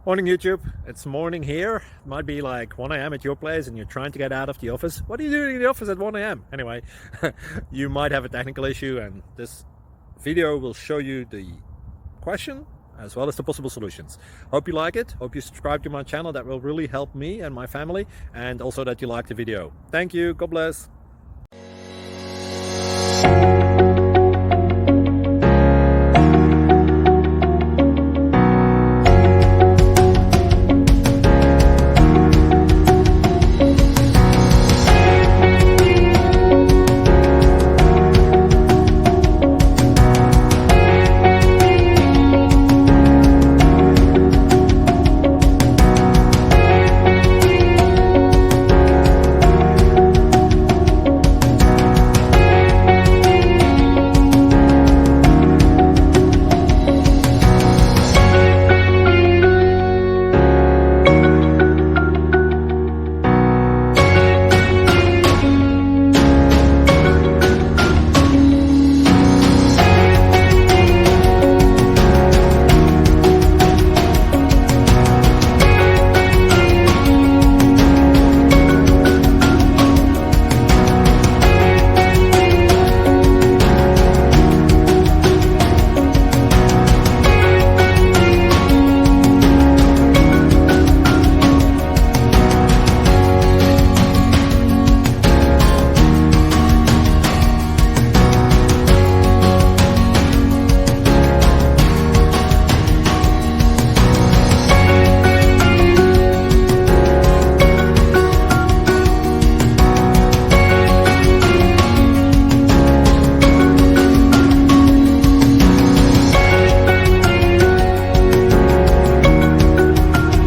Morning YouTube, it's morning here. It might be like 1 a.m. at your place and you're trying to get out of the office. What are you doing in the office at 1 a.m? Anyway, you might have a technical issue and this video will show you the question as well as the possible solutions. Hope you like it, hope you subscribe to my channel. That will really help me and my family, and also that you like the video. Thank you, God bless.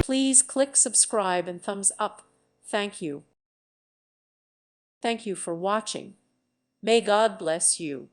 Please click subscribe and thumbs up. Thank you. Thank you for watching. May God bless you.